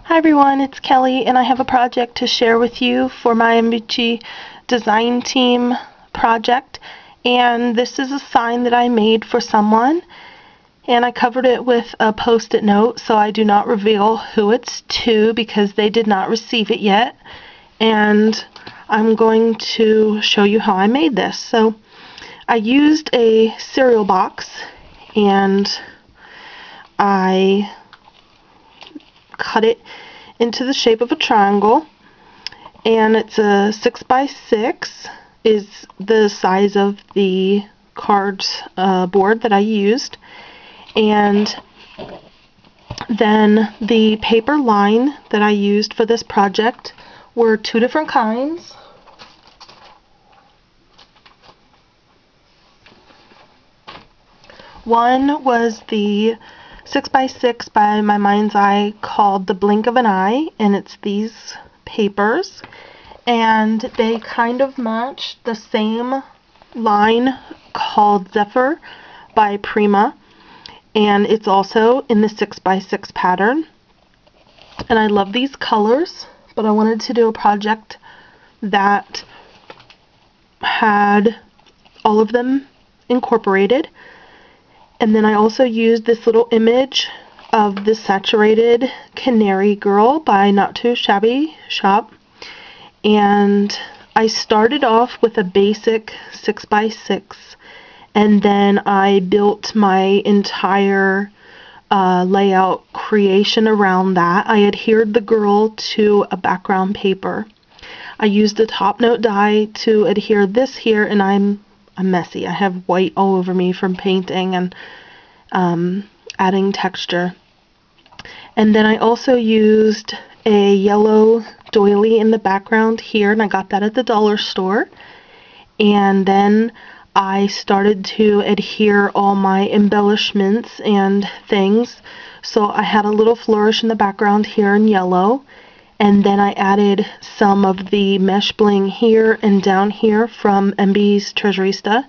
Hi everyone, it's Kelly and I have a project to share with you for my Mbtreasurista design team project, and this is a sign that I made for someone and I covered it with a post-it note so I do not reveal who it's to because they did not receive it yet, and I'm going to show you how I made this. So I used a cereal box and I cut it into the shape of a triangle, and it's a 6x6 is the size of the cards board that I used, and then the paper line that I used for this project were two different kinds. One was the 6x6 by My Mind's Eye called The Blink of an Eye, and it's these papers, and they kind of match the same line called Zephyr by Prima, and it's also in the 6x6 pattern. And I love these colors, but I wanted to do a project that had all of them incorporated. And then I also used this little image of the saturated canary girl by Not Too Shabby Shop. And I started off with a basic 6x6, and then I built my entire layout creation around that. I adhered the girl to a background paper. I used a top note die to adhere this here, and I'm messy. I have white all over me from painting and adding texture. And then I also used a yellow doily in the background here, and I got that at the dollar store. And then I started to adhere all my embellishments and things. So I had a little flourish in the background here in yellow. And then I added some of the mesh bling here and down here from Mbtreasurista.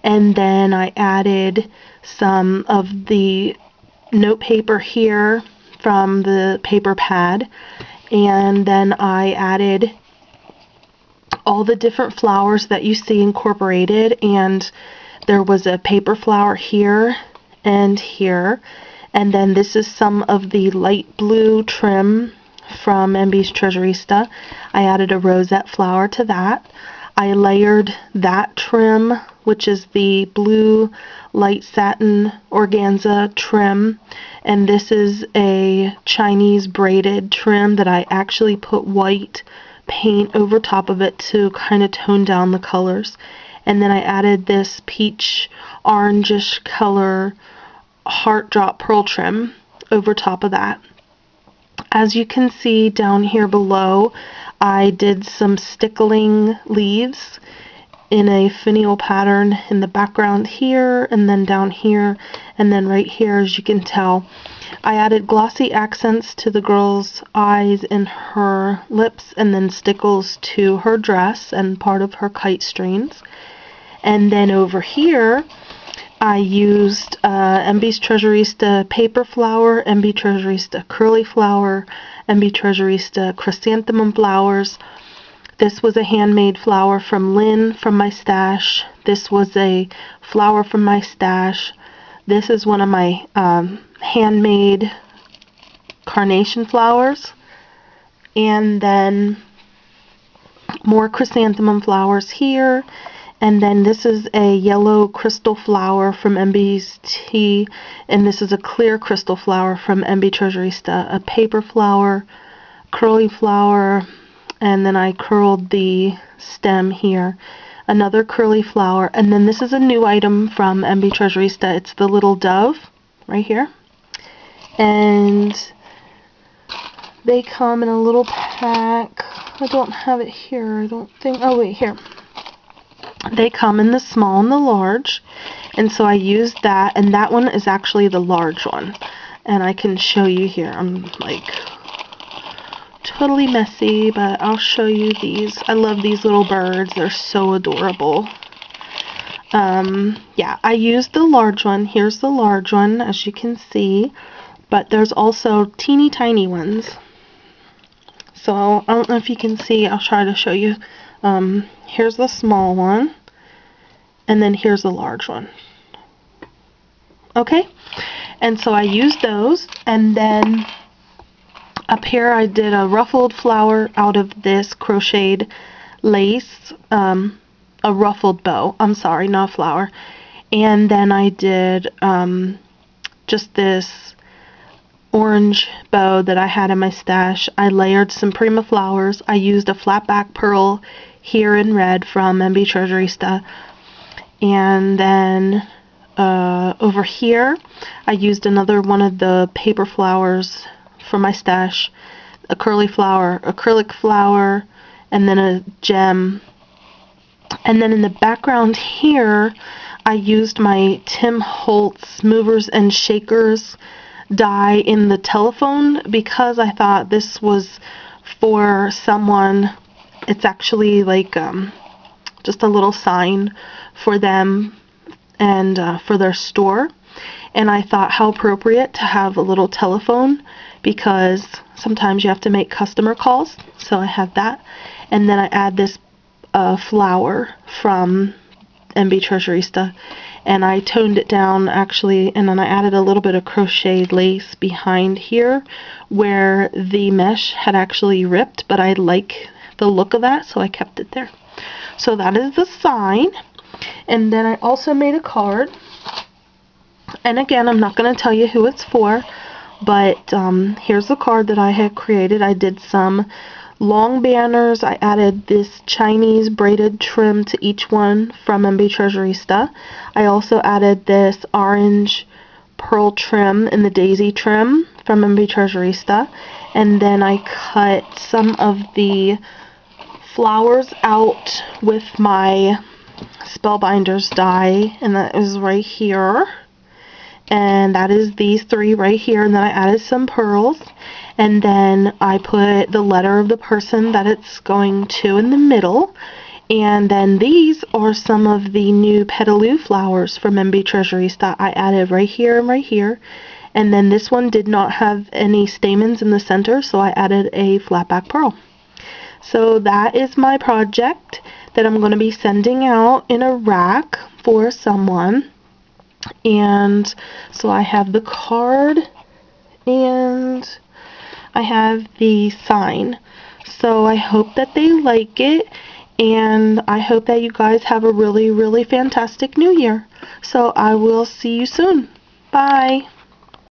And then I added some of the note paper here from the paper pad. And then I added all the different flowers that you see incorporated. And there was a paper flower here and here. And then this is some of the light blue trim from Mbtreasurista. I added a rosette flower to that. I layered that trim, which is the blue light satin organza trim, and this is a Chinese braided trim that I actually put white paint over top of it to kind of tone down the colors. And then I added this peach orangish color heart drop pearl trim over top of that. As you can see down here below, I did some stickling leaves in a finial pattern in the background here, and then down here, and then right here, as you can tell. I added glossy accents to the girl's eyes and her lips, and then stickles to her dress and part of her kite strings. And then over here, I used Mbtreasurista paper flower, Mbtreasurista curly flower, Mbtreasurista chrysanthemum flowers. This was a handmade flower from Lynn from my stash. This was a flower from my stash. This is one of my handmade carnation flowers. And then more chrysanthemum flowers here. And then this is a yellow crystal flower from MBT, and this is a clear crystal flower from Mbtreasurista, a paper flower, curly flower, and then I curled the stem here, another curly flower, and then this is a new item from Mbtreasurista. It's the little dove right here, and they come in a little pack. I don't have it here, I don't think. Oh wait, here. They come in the small and the large, and so I used that, and that one is actually the large one, and I can show you here. I'm like totally messy, but I'll show you these. I love these little birds, they're so adorable. Yeah, I used the large one. Here's the large one, as you can see, but there's also teeny tiny ones. So I don't know if you can see, I'll try to show you. Here's the small one, and then here's the large one. Okay, and so I used those, and then up here I did a ruffled flower out of this crocheted lace, a ruffled bow, I'm sorry, not a flower. And then I did just this orange bow that I had in my stash. I layered some Prima flowers. I used a flat back pearl here in red from Mbtreasurista. And then over here I used another one of the paper flowers from my stash, a curly flower, acrylic flower, and then a gem. And then in the background here I used my Tim Holtz movers and shakers die in the telephone because I thought this was for someone. It's actually like just a little sign for them and for their store. And I thought how appropriate to have a little telephone because sometimes you have to make customer calls. So I have that. And then I add this flower from Mbtreasurista, and I toned it down actually, and then I added a little bit of crocheted lace behind here where the mesh had actually ripped, but I like the look of that, so I kept it there. So that is the sign. And then I also made a card, and again I'm not going to tell you who it's for, but here's the card that I had created. I did some long banners. I added this Chinese braided trim to each one from Mbtreasurista. I also added this orange pearl trim in the daisy trim from Mbtreasurista. And then I cut some of the flowers out with my Spellbinders die, and that is right here. And that is these three right here. And then I added some pearls. And then I put the letter of the person that it's going to in the middle. And then these are some of the new petaloo flowers from Mbtreasurista I added right here and right here. And then this one did not have any stamens in the center, so I added a flat back pearl. So that is my project that I'm going to be sending out in a rack for someone. And so I have the card and I have the sign. So I hope that they like it, and I hope that you guys have a really, really fantastic new year. So I will see you soon. Bye.